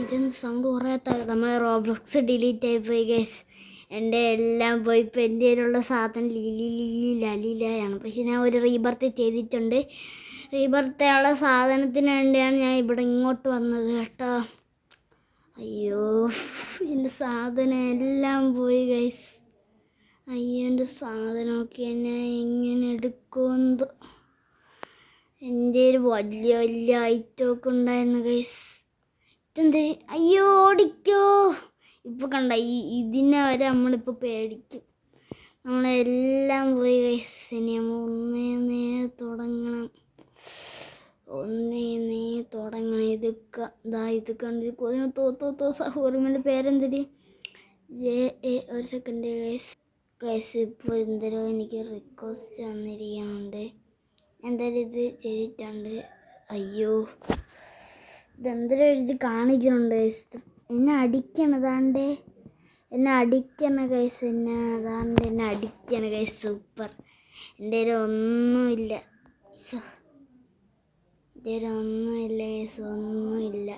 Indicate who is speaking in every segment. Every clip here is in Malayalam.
Speaker 1: ഇതൊന്നും സൗണ്ട് കുറയാത്ത നമ്മൾ റോബ്ലോക്സ് ഡിലീറ്റ് ആയിപ്പോയി ഗൈസ്. എൻ്റെ എല്ലാം പോയി. ഇപ്പം എൻ്റെ കയ്യിലുള്ള സാധനം ലീലയാണ്. പക്ഷെ ഞാൻ ഒരു റീബർത്ത് ചെയ്തിട്ടുണ്ട്. റീബർത്തുള്ള സാധനത്തിന് വേണ്ടിയാണ് ഞാൻ ഇവിടെ ഇങ്ങോട്ട് വന്നത് കേട്ടോ. അയ്യോ, എൻ്റെ സാധനം എല്ലാം പോയി ഗൈസ്. അയ്യോ, എൻ്റെ സാധനമൊക്കെ ഞാൻ എങ്ങനെ എടുക്കുമെന്തോ. എൻ്റെ ഒരു വലിയ വലിയ ഐറ്റമൊക്കെ ഉണ്ടായിരുന്നു ഗൈസ്. ഇതെന്താ? അയ്യോ, ഓടിക്കോ. ഇപ്പോൾ കണ്ട ഇതിനെ വരെ നമ്മളിപ്പോൾ പേടിക്കും. നമ്മളെല്ലാം പോയി ഗൈസ്. ഇനി നമ്മൾ ഒന്നേ തുടങ്ങണം. ഇതൊക്കെ ഇത് കണ്ട് തോ സഹോദരങ്ങളുടെ പേരെന്തിരി ഒരു സെക്കൻഡ് ഗൈസ്. ഇപ്പോൾ എന്തോ എനിക്ക് റിക്വസ്റ്റ് വന്നിരിക്കുന്നുണ്ട്. എന്തായാലും ഇത് ചെയ്തിട്ടുണ്ട്. അയ്യോ, ഇതെന്തൊരു ഇത് കാണിക്കുന്നുണ്ട് ഗൈസ്. എന്നെ അടിക്കണ ഗൈസ്. എന്നെ അടിക്കണ ഗൈസ്. സൂപ്പർ. എൻ്റെ ഒന്നുമില്ല ഗൈസ്, ഒന്നുമില്ല.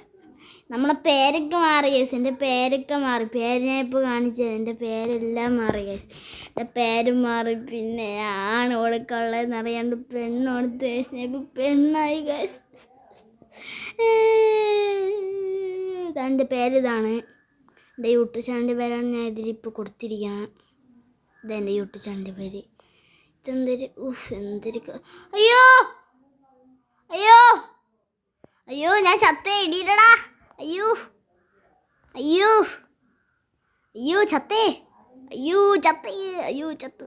Speaker 1: നമ്മളെ പേരൊക്കെ മാറി ഗൈസ്. എൻ്റെ പേരൊക്കെ മാറി. പേര് ഞാൻ ഇപ്പോൾ കാണിച്ചത്. എൻ്റെ പേരെല്ലാം മാറി ഗൈസ്. എൻ്റെ പേരും മാറി. പിന്നെ ആണ് കൊടുക്കുള്ളതെന്ന് അറിയാണ്ട് പെണ്ണോടുത്ത് ഗൈസ്. ഞാൻ ഇപ്പോൾ പെണ്ണായി ഗൈസ്. എൻ്റെ പേരിതാണ്. എൻ്റെ യൂട്യൂബ് ചാനലിൻ്റെ പേരാണ് ഞാൻ ഇതിലിപ്പോൾ കൊടുത്തിരിക്കുന്നത്. ഇതെൻ്റെ യൂട്യൂബ് ചാനലിൻ്റെ പേര്. ഇതെന്തൊരു അയ്യോ അയ്യോ അയ്യോ, ഞാൻ ചത്തേ. ഇടിയിടടാ. അയ്യോ അയ്യോ അയ്യോ, ചത്തേ. ചത്തു.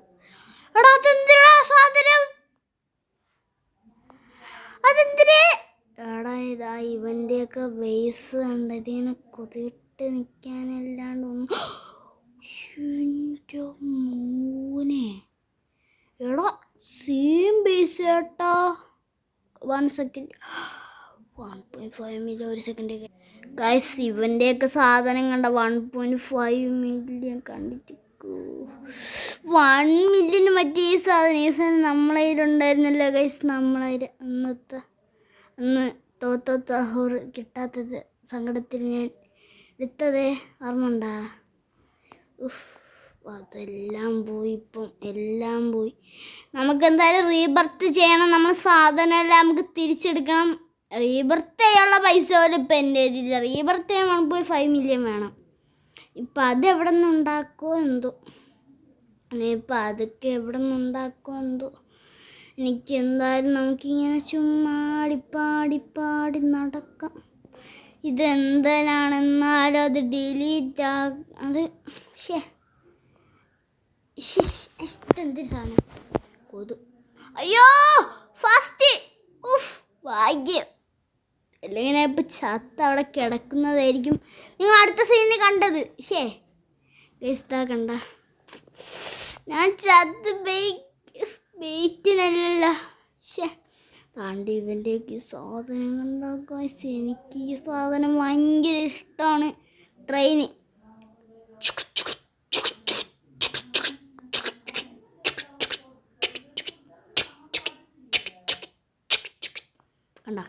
Speaker 1: എടാ, അതെന്തിനാ സാധനം? അതെന്തിനേ? എടാ, ഇതാ ഇവൻ്റെയൊക്കെ ബേസ് കണ്ട. ഇതിങ്ങനെ കൊതിവിട്ട് നിൽക്കാനല്ലാണ്ട് ഒന്നും. മോനെ, എടാ സെയിം ബേസ് കേട്ടാ. 1 സെക്കൻഡ് 1.5 മില്യൺ. ഒരു സെക്കൻഡ് ഗൈസ്. ഇവൻ്റെയൊക്കെ സാധനം കണ്ട 1.5 മില്യൺ കണ്ടിട്ട് 1 മില്യൺ മറ്റേ ഈ സാധനം നമ്മളെ കയ്യിലുണ്ടായിരുന്നല്ലോ ഗൈസ്. അന്ന് തോഹൂർ കിട്ടാത്തത് സങ്കടത്തിൽ ഞാൻ എടുത്തതേ ഓർമ്മണ്ടാ? അതെല്ലാം പോയി. ഇപ്പം എല്ലാം പോയി. നമുക്കെന്തായാലും റീബർത്ത് ചെയ്യണം. നമ്മൾ സാധനമെല്ലാം നമുക്ക് തിരിച്ചെടുക്കണം. റീബർത്ത് ചെയ്യാനുള്ള പൈസ പോലും ഇപ്പം എൻ്റെ കയ്യിലില്ല. റീബർത്ത് ചെയ്യാൻ 1.5 മില്യൺ വേണം. ഇപ്പം അതെവിടെ നിന്ന് ഉണ്ടാക്കുമോ എന്തോ. ഇപ്പം അതൊക്കെ എവിടെ നിന്ന് ഉണ്ടാക്കുമോ എന്തോ. എനിക്ക് എന്തായാലും നമുക്കിങ്ങനെ ചുമ്മാ പാടി നടക്കാം. ഇതെന്തിനാണെന്നാലും അത് ഡിലീറ്റ് അത് എന്തൊരു സാധനം കൊതു. അയ്യോ, ഫാസ്റ്റ്. ഭാഗ്യം. അല്ലെങ്കിൽ ഞാൻ ഇപ്പം ചത്ത അവിടെ കിടക്കുന്നതായിരിക്കും നിങ്ങൾ അടുത്ത സീനിൽ കണ്ടത്. ഗൈസ് കണ്ട ഞാൻ ചത്ത് വെയിറ്റിനല്ല. താണ്ടി ഇവൻ്റെയൊക്കെ സാധനം കണ്ടാക്കുക. എനിക്ക് ഈ സാധനം ഭയങ്കര ഇഷ്ടമാണ്. ട്രെയിന് കണ്ട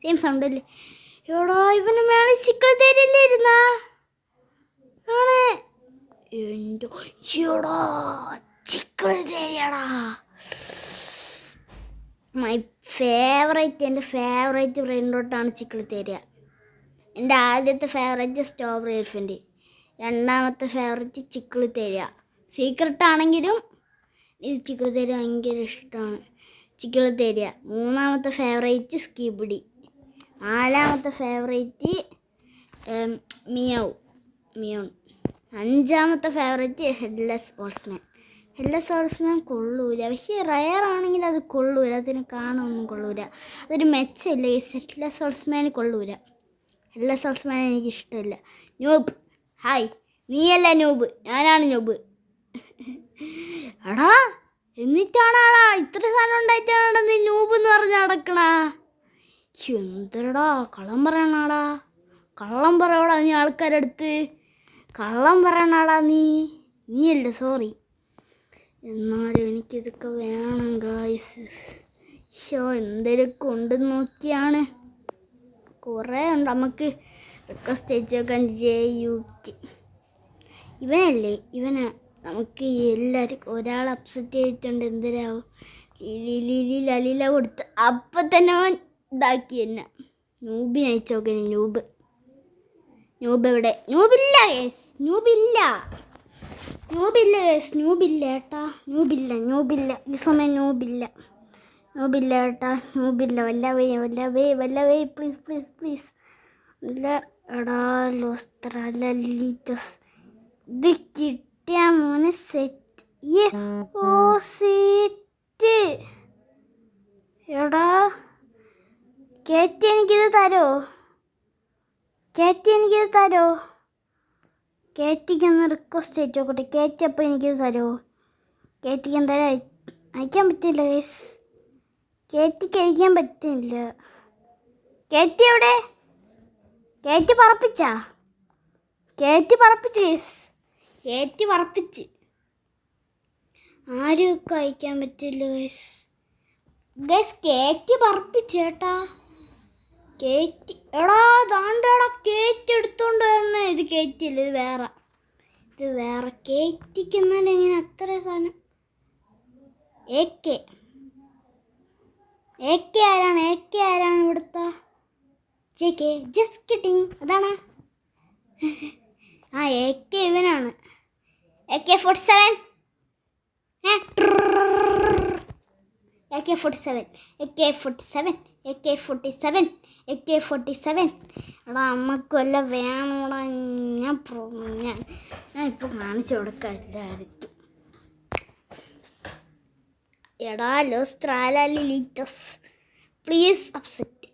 Speaker 1: സെയിം സൗണ്ട് അല്ലേ? എടാ, ഇവന് മേലെ ചിക്കിൾ തേരിയല്ലേ ഇരുന്നാ? ആണ് എൻ്റെ ചിക്കിൾ തേരിയടാ. എൻ്റെ ഫേവറേറ്റ് ഫ്രണ്ടോട്ടാണ് ചിക്കിൾ തേരിയ. എൻ്റെ ആദ്യത്തെ ഫേവറേറ്റ് സ്ട്രോബെറി എലിഫൻ്റ്. രണ്ടാമത്തെ ഫേവറേറ്റ് ചിക്കിൾ തേരിയ. സീക്രട്ടാണെങ്കിലും ഇത് ചിക്കിൾ തേരിയ ഭയങ്കര ഇഷ്ടമാണ്. ചിക്കിൾ തേരിയ. മൂന്നാമത്തെ ഫേവറേറ്റ് സ്കിബിഡി. നാലാമത്തെ ഫേവറേറ്റ് മിയോൺ. അഞ്ചാമത്തെ ഫേവറേറ്റ് ഹെഡ്ലെസ് ഹോഴ്സ്മാൻ കൊള്ളൂല. പക്ഷേ റയർ ആണെങ്കിൽ അത് കൊള്ളൂല. അതിന് കാണാനൊന്നും കൊള്ളൂല. അതൊരു മെച്ചമില്ല. ഹെഡ്ലെസ് ഹോഴ്സ്മാൻ കൊള്ളൂല. ഹെഡ്ലെസ് ഹോഴ്സ്മാൻ എനിക്കിഷ്ടമില്ല. ന്യൂബ്. ഹായ്, നീയല്ല ന്യൂബ്, ഞാനാണ് ന്യൂബ്. എടാ, എന്നിട്ടാണാടാ ഇത്ര സാധനം ഉണ്ടായിട്ടാണ് നീ ന്യൂബ് എന്ന് പറഞ്ഞ് നടക്കണ? എന്തരടാ കള്ളം പറയണാടാ. കള്ളം പറയടാ നീ ആൾക്കാരടുത്ത്. കള്ളം പറയണാടാ നീയല്ല, സോറി. എന്നാലും എനിക്കിതൊക്കെ വേണം ഗായ്സ്. എന്തൊക്കെ ഉണ്ടെന്ന് നോക്കിയാണ്. കുറേ ഉണ്ട്. നമുക്ക് റിക്വസ്റ്റ് അയച്ചു നോക്കാൻ JUK. ഇവനല്ലേ ഇവനാ. നമുക്ക് എല്ലാവർക്കും ഒരാൾ അപ്സെറ്റ് ചെയ്തിട്ടുണ്ട്. എന്തരാവും ലീല കൊടുത്ത് അപ്പം തന്നെ അവൻ ഇതാക്കി എന്നെ. നൂബിന് അയച്ചു നോക്കാൻ. നൂബ് എവിടെ? നൂബില്ല ഏട്ടാ. നൂബില്ല ഈ സമയം നൂബില്ല ഏട്ടാ. വല്ലവേ പ്ലീസ്. ഇല്ല എടാ ലോസ്ത്രലീറ്റസ്. ഇത് കിട്ടിയ മോനെ സെറ്റ്. സെറ്റ് എടാ. കേറ്റി എനിക്കിത് തരോ? കേറ്റിക്കൊന്ന് റിക്വസ്റ്റ് അയച്ചു നോക്കട്ടെ. കേറ്റി അപ്പോൾ എനിക്കിത് തരുമോ? കേറ്റിക്ക് എന്തായാലും അയക്കാൻ പറ്റില്ല ഗൈസ്. കേറ്റിക്ക് അയക്കാൻ പറ്റില്ല. കേറ്റി എവിടെ? കേറ്റി പറപ്പിച്ച് ഗൈസ്. കേറ്റി പറപ്പിച്ച്. ആരും അയക്കാൻ പറ്റില്ല ഗൈസ്. കേറ്റി പറപ്പിച്ച് കേട്ടാ. കേറ്റി എടാ ദാണ്ടേടാ. കേറ്റി എടുത്തോണ്ട് വരണേ. ഇത് കേറ്റില്ല, ഇത് വേറെ. കേറ്റിക്ക് എന്നാലും എങ്ങനെ അത്ര സാധനം? AK ആരാണ് ഇവിടുത്തെ? JK just kidding. അതാണ് AK ഇവനാണ്. AK-47 എടാ അമ്മക്ക് വല്ല വേണോടാ. ഞാൻ ഇപ്പോൾ കാണിച്ചു കൊടുക്കാം എല്ലാവർക്കും. എടാ ലോസ്ട്രാലീറ്റസ് പ്ലീസ് അപ്സെറ്റ്.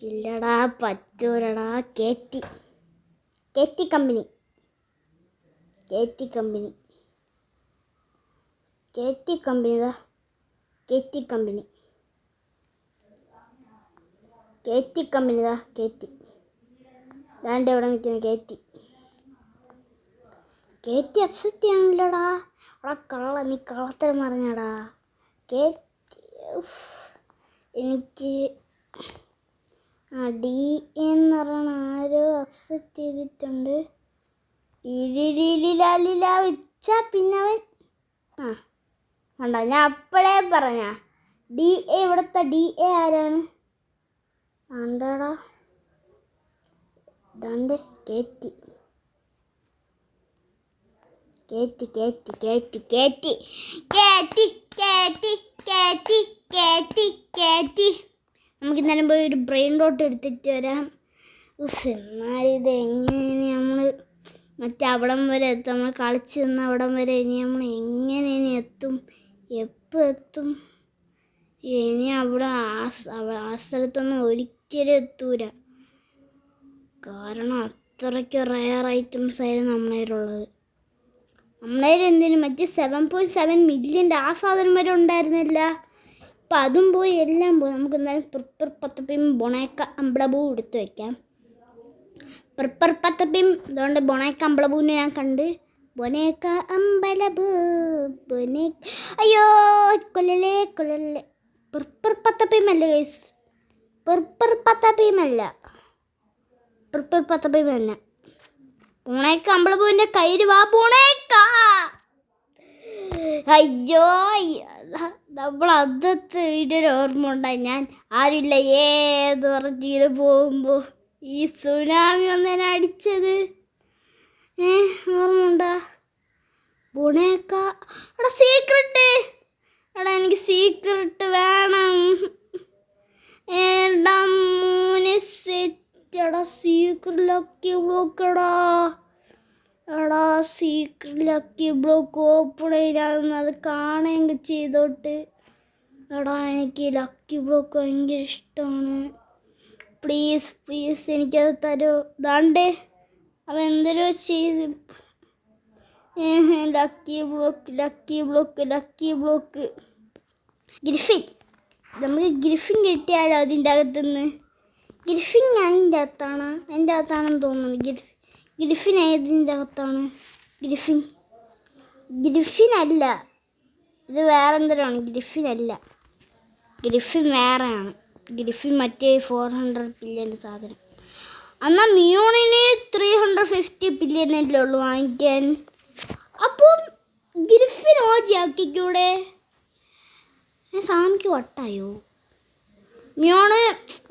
Speaker 1: ഇല്ലടാ പറ്റൂരടാ. കേറ്റി കമ്പനി ദാണ്ട് എവിടെ നിൽക്കുന്നു കേറ്റി അപ്സെറ്റ് ചെയ്യണില്ലടാ. അവിടെ നീ കള്ളത്തരം പറഞ്ഞടാ. എനിക്ക് DA എന്ന് പറഞ്ഞ ആരോ അപ്സെറ്റ് ചെയ്തിട്ടുണ്ട്. വെച്ചാ പിന്നെ അവൻ വേണ്ട. ഞാൻ അപ്പോഴേ പറഞ്ഞ DA ഇവിടുത്തെ DA ആരാണ്? ആണ്ടാടാ ദാണ്ട് കേറ്റി. നമുക്ക് ഇന്നലെ പോയി ഒരു ബ്രെയിൻ റോട്ട് എടുത്തിട്ട് വരാം. എന്നാലിത് എങ്ങനെ നമ്മൾ മറ്റേ അവിടം വരെ എത്തും? നമ്മൾ കളിച്ച് നിന്ന് അവിടം വരെ ഇനി നമ്മൾ എങ്ങനെ എത്തും? എപ്പോൾ എത്തും? ഇനി അവിടെ ആ സ്ഥലത്തൊന്നും ഒരിക്കലും എത്തൂല. കാരണം അത്രയ്ക്ക് റയർ ഐറ്റംസ് ആയിരുന്നു നമ്മളതിലുള്ളത്. എന്തിനും മറ്റേ 7.7 മില്യൻ്റെ ആ സാധനം വരെ ഉണ്ടായിരുന്നില്ല. അപ്പം അതും പോയി, എല്ലാം പോയി. നമുക്ക് എന്തായാലും പ്രിപ്പർ പത്തപ്പിയും ബൊണേക്ക അമ്പളബൂ എടുത്ത് വയ്ക്കാം. പ്രിപ്പർ പത്തപ്പിയും അതുകൊണ്ട് ബൊണേക്ക അമ്പളബൂവിനെ ഞാൻ കണ്ട്. ബൊനേക്ക അമ്പലബൂ അയ്യോ കൊല്ലല്ലേ. പ്രിപ്പർ പത്തപ്പിയും അല്ല ഗൈസ്. പ്രിപ്പർ പത്തപ്പിയും തന്നെ. പൂണേക്ക അമ്പളപൂവിൻ്റെ കയ്യിൽ വാ പൂണേക്ക. അയ്യോ നമ്മൾ അന്നത്തെ വീഡിയോയിൽ ഓർമ്മ ഉണ്ടായി. ഞാൻ ആരില്ല ഏത് പറഞ്ഞിങ്ങനെ പോകുമ്പോൾ ഈ സുനാമി ഒന്നേനെ അടിച്ചത് ഓർമ്മ ഉണ്ടാ? പൂണേക്ക എടാ സീക്രട്ട്. എനിക്ക് സീക്രട്ട് വേണം. എടാ സീക്രട്ട് ലക്കി ബ്ലോക്കടാ. സീക്രട്ട് ലക്കി ബ്ലോക്ക് ഓപ്പൺ ചെയ്യാമെന്ന് അത് കാണുകയും ചെയ്തോട്ട്. എനിക്ക് ലക്കി ബ്ലോക്ക് ഭയങ്കര ഇഷ്ടമാണ്. പ്ലീസ് എനിക്കത് തരൂ. ദാണ്ടേ അവൻ എന്തൊരു ചെയ്ത്. Lucky block Griffin. നമുക്ക് ഗ്രിഫിൻ കിട്ടിയാലോ അതിൻ്റെ അകത്തുനിന്ന്? ഗ്രിഫിൻ അതിൻ്റെ അകത്താണ്. എൻ്റെ അകത്താണെന്ന് തോന്നുന്നു. ഗ്രിഫിൻ ഏതിൻ്റെ അകത്താണ്? ഗ്രിഫിൻ അല്ല, ഇത് വേറെന്തരാണ്. ഗ്രിഫിൻ വേറെയാണ്. ഗ്രിഫിൻ മറ്റേ 400 ബില്യൻ്റെ സാധനം. എന്നാൽ മിയോണിന് 350 ബില്യനല്ലേ ഉള്ളൂ വാങ്ങിക്കാൻ. അപ്പോൾ ഗ്രിഫിൻ ഓജി ആക്കിക്കൂടെ? സാമിക്ക് വട്ടായോ? മിയോണ്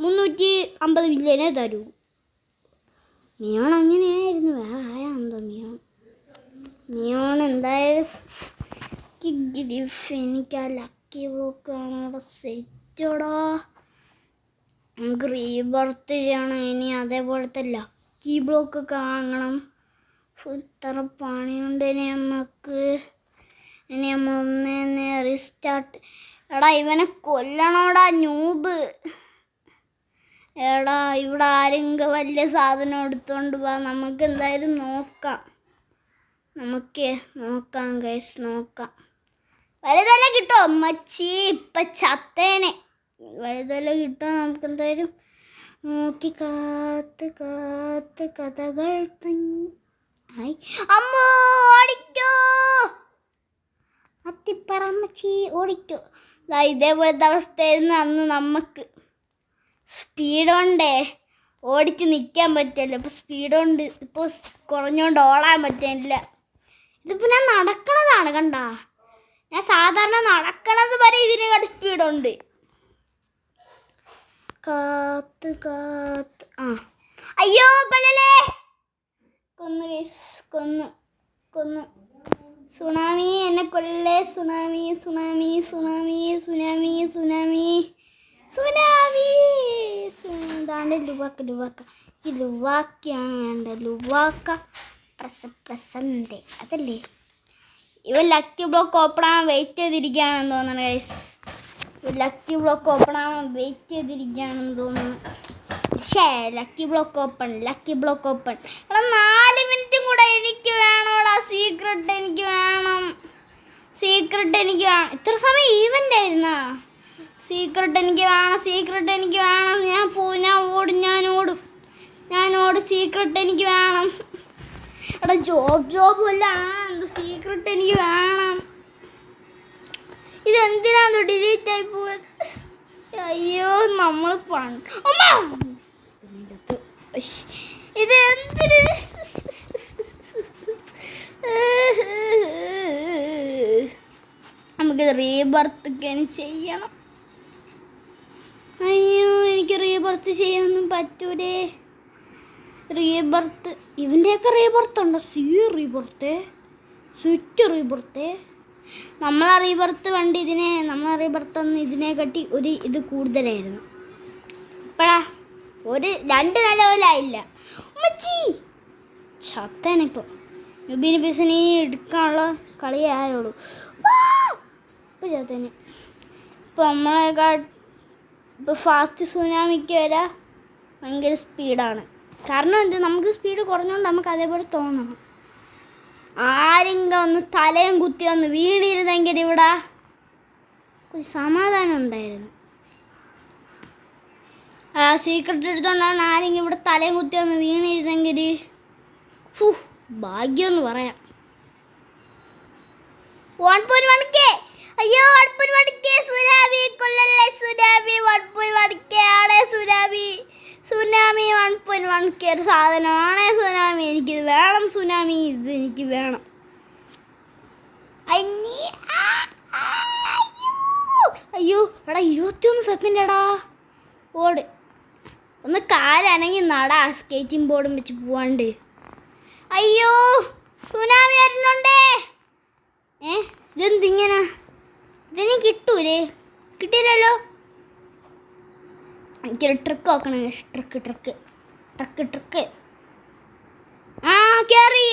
Speaker 1: 350 ബില്യനെ തരൂ. മിയോൺ അങ്ങനെയായിരുന്നു, വേറെ ആയാ എന്തോ മിയോൺ എന്തായാലും എനിക്ക് ആ ലക്കി ബ്ലോക്ക് ആണ് അവിടെ സെറ്റോടാ. നമുക്ക് റീബർത്ത് ചെയ്യണം ഇനി, അതേപോലത്തെ ലക്കി ബ്ലോക്ക് ഒക്കെ വാങ്ങണം. ഇത്ര പണിയുണ്ട് ഇനി നമ്മൾ ഒന്നേ റീസ്റ്റാർട്ട്. എടാ ഇവനെ കൊല്ലണോടാ നൂബ്. എടാ ഇവിടെ ആരെങ്കിലും വലിയ സാധനം എടുത്തോണ്ട് പോവാ. നമുക്ക് എന്തായാലും നോക്കാം ഗൈസ്, നോക്കാം. വലുതല്ല കിട്ടോ മച്ചി? ഇപ്പം ചത്തേനെ. വലുതല്ല കിട്ടോ നമുക്ക് എന്തായാലും നോക്കി കാത്ത് കഥകൾ അമ്മോ ഓടിക്കോ അത്തിപ്പറമ്മച്ചി ഓടിക്കോ. ഇതേപോലത്തെ അവസ്ഥയായിരുന്നു അന്ന്. നമുക്ക് സ്പീഡ് കൊണ്ടേ ഓടിച്ച് നിൽക്കാൻ പറ്റില്ല. ഇപ്പോൾ സ്പീഡ് കൊണ്ട് ഇപ്പോൾ കുറഞ്ഞുകൊണ്ട് ഓടാൻ പറ്റില്ല. ഇതിപ്പോൾ ഞാൻ നടക്കണതാണ് കണ്ടാ. ഞാൻ സാധാരണ നടക്കണത് വരെ ഇതിനെക്കാട്ടി സ്പീഡുണ്ട്. കാത്ത് അയ്യോ കൊല്ലല്ലേ. കൊന്നു സുനാമി എന്നെ കൊല്ലേ. സുനാമി ഇതാണ്ട് ലുവാക്ക. ഈ ലുവാക്കയാണ് വേണ്ടത്. ലുവാക്ക പ്രസന്റ് അതല്ലേ? ഇവ ലക്കി ബ്ലോക്ക് ഓപ്പൺ ആവാൻ വെയിറ്റ് ചെയ്തിരിക്കുകയാണെന്ന് തോന്നുന്നു ഗൈസ്. ലക്കി ബ്ലോക്ക് ഓപ്പൺ ആവാൻ വെയിറ്റ് ചെയ്തിരിക്കുകയാണെന്ന് തോന്നുന്നു. Lucky block open. എടാ 4 മിനിറ്റും കൂടെ എനിക്ക് വേണോടാ. സീക്രട്ട് എനിക്ക് വേണം. ഇത്ര സമയം ഈവൻ്റ് ആയിരുന്നാ? സീക്രട്ട് എനിക്ക് വേണം. ഞാൻ ഓടും. സീക്രട്ട് എനിക്ക് വേണം. എടാ ജോബ് വല്ല എന്തോ. സീക്രട്ട് എനിക്ക് വേണം. ഇതെന്തിനാന്ന് ഡിലീറ്റ് ആയി പോയത്? അയ്യോ നമ്മൾ ഇതെന്തിന്? നമുക്കിത് റീബർത്ത് ഒക്കെ ചെയ്യണം. അയ്യോ എനിക്ക് റീബർത്ത് ചെയ്യാനൊന്നും പറ്റൂലേ. റീബർത്ത് ഇവൻ്റെയൊക്കെ റീബർത്ത് ഉണ്ടോ? സ്വിറ്റ് റീബർത്ത്. നമ്മളെ റീബർത്ത് പണ്ട് ഇതിനെ കാട്ടി ഒരു ഇത് കൂടുതലായിരുന്നു. ഇപ്പോഴാ 2 നിലവിലായില്ല. ഉമ്മച്ചി ചത്തനിപ്പോൾ നുബിന് പിസനി എടുക്കാനുള്ള കളിയായുള്ളൂ. ഇപ്പോൾ ചത്തന്. ഇപ്പോൾ ഇപ്പോൾ ഫാസ്റ്റ് സുനാമിക്ക് വരെ ഭയങ്കര സ്പീഡാണ്. കാരണം എന്ത്? നമുക്ക് സ്പീഡ് കുറഞ്ഞുകൊണ്ട് നമുക്ക് അതേപോലെ തോന്നണം. ആരെങ്കിലും ഒന്ന് തലയും കുത്തി വന്ന് വീണിരുന്നെങ്കിൽ ഇവിടെ ഒരു സമാധാനം ഉണ്ടായിരുന്നു. സീക്രട്ട് എടുത്തോണ്ടാണ് ആരെങ്കിലും ഇവിടെ തലയും കുത്തി വന്ന് വീണിരുന്നെങ്കിൽ ഭാഗ്യമെന്ന് പറയാം. 1.1K. അയ്യോ 1.1K. സുനാമി കൊല്ലല്ലേ. സുനാമി 1.1K ആണ്. സുനാമി 1.1K ഒരു സാധനമാണ്. സുനാമി എനിക്കിത് വേണം. ഇത് എനിക്ക് വേണം. അയ്യോ എടാ 21 സെക്കൻഡ് എടാ. ഓട് ഒന്ന് കാലനങ്ങി നടാ. സ്കേറ്റിംഗ് ബോർഡും വെച്ച് പോവാണ്ട്. അയ്യോ സുനാമി വരുന്നുണ്ടേ. ഇതെന്തിങ്ങനെ? ഇതിന് കിട്ടൂലേ? കിട്ടിയില്ലല്ലോ. എനിക്കൊരു ട്രിക്ക് നോക്കണം. ട്രിക്ക് കേറി.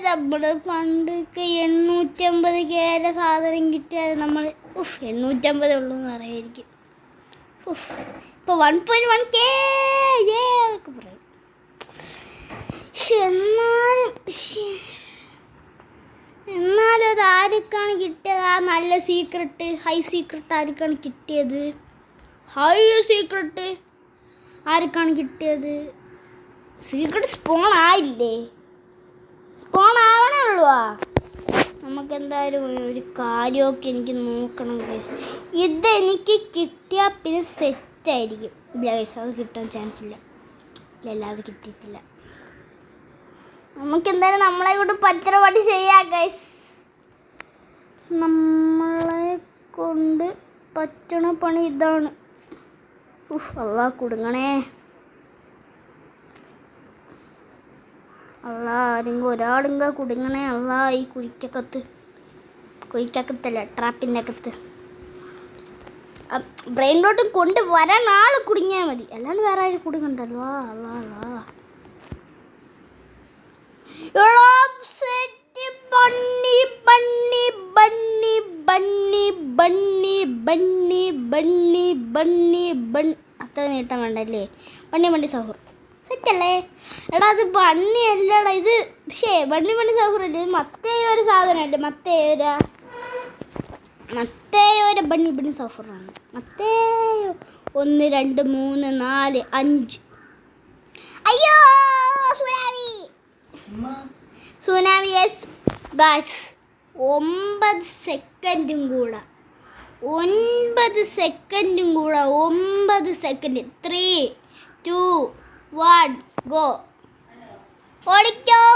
Speaker 1: നമ്മൾ പണ്ടൊക്കെ 850K സാധനം കിട്ടിയാൽ നമ്മൾ 850 ഉള്ളൂ എന്ന് പറയായിരിക്കും. ഇപ്പോൾ 1.1K അതൊക്കെ പറയും. എന്നാലും അത് ആർക്കാണ് കിട്ടിയത്? ആ നല്ല സീക്രട്ട്, ഹൈ സീക്രട്ട് ആർക്കാണ് കിട്ടിയത്? ആർക്കാണ് കിട്ടിയത്? സീക്രട്ട് സ്പോൺ ആയില്ലേ? സ്പോൺ ആവണേ ഉള്ളൂ. നമുക്ക് എന്തായാലും ഒരു കാര്യമൊക്കെ എനിക്ക് നോക്കണം ഗൈസ്. ഇതെനിക്ക് കിട്ടിയാൽ പിന്നെ സെറ്റായിരിക്കും. ഇല്ല ഗൈസ്, അത് കിട്ടാൻ ചാൻസ് ഇല്ല. ഇല്ല അത് കിട്ടിയിട്ടില്ല. നമുക്കെന്തായാലും നമ്മളെ കൊണ്ട് പറ്റുന്ന പണി ചെയ്യാം ഗൈസ്. നമ്മളെ കൊണ്ട് പറ്റണ പണി ഇതാണ്. അള്ളാ കുടുങ്ങണേ. അള്ളാ ആരെങ്കിലും ഒരാളെങ്ക കുടുങ്ങണേ. അള്ളാ ഈ കുഴിക്കകത്തല്ല ട്രാപ്പിൻ്റെ അകത്ത് ബ്രെയിനിലോട്ടും കൊണ്ട് വരാൻ ആൾ കുടുങ്ങിയാൽ മതി, അല്ലാണ്ട് വേറെ ആരും കുടുങ്ങണ്ടല്ലോ. Allah bunny bunny bunny bunny bunny bunny bunny bunny bunny അത്ര നീട്ടം വേണ്ടല്ലേ. ബണ്ണി സൗഹൃദം സെറ്റല്ലേ? എടാ അത് ബണ്ണി അല്ലടാ ഇത്. ബണ്ണി സൗഹൃദല്ലേ? ഇത് മറ്റേ ഒരു സാധനമല്ലേ? മറ്റേയൊരു ബണ്ണി സൗഹൃദമാണ്. മറ്റേയോ 1 2 3 4 5. അയ്യോ സുനാമി ഗൈസ്. 9 സെക്കൻഡും കൂടെ 9 സെക്കൻഡ്. 3 2 1 ഗോ. ഓടിക്കോ.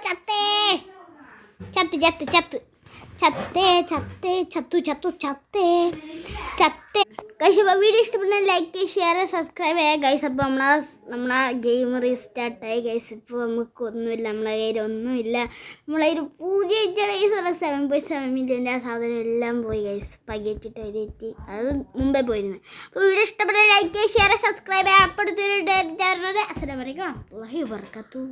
Speaker 1: ചത്തേ. ഗൈസ് അപ്പോൾ വീഡിയോ ഇഷ്ടപ്പെട്ടാൽ ലൈക്ക് ഷെയർ സബ്സ്ക്രൈബ് ചെയ്യുക ഗൈസ്. അപ്പോൾ നമ്മളെ ഗെയിം റീസ്റ്റാർട്ടായി ഗൈസ്. ഇപ്പോൾ നമുക്കൊന്നുമില്ല, നമ്മളെ കയ്യിൽ ഒന്നുമില്ല. നമ്മളെ കയ്യിൽ പുതിയ ഗൈസ് 7.7 മില്യൻ്റെ ആ സാധനം എല്ലാം പോയി ഗൈസ്. പകറ്റിട്ട് എത്തി, അത് മുമ്പേ പോയിരുന്നു. അപ്പോൾ വീഡിയോ ഇഷ്ടപ്പെട്ടാൽ ലൈക്ക് ഷെയർ സബ്സ്ക്രൈബ് ചെയ്യുക. അപ്പോഴത്തെ അസ്സലാമു അലൈക്കും വറഹ്മത്തുള്ളാഹി വബറകാതുഹു.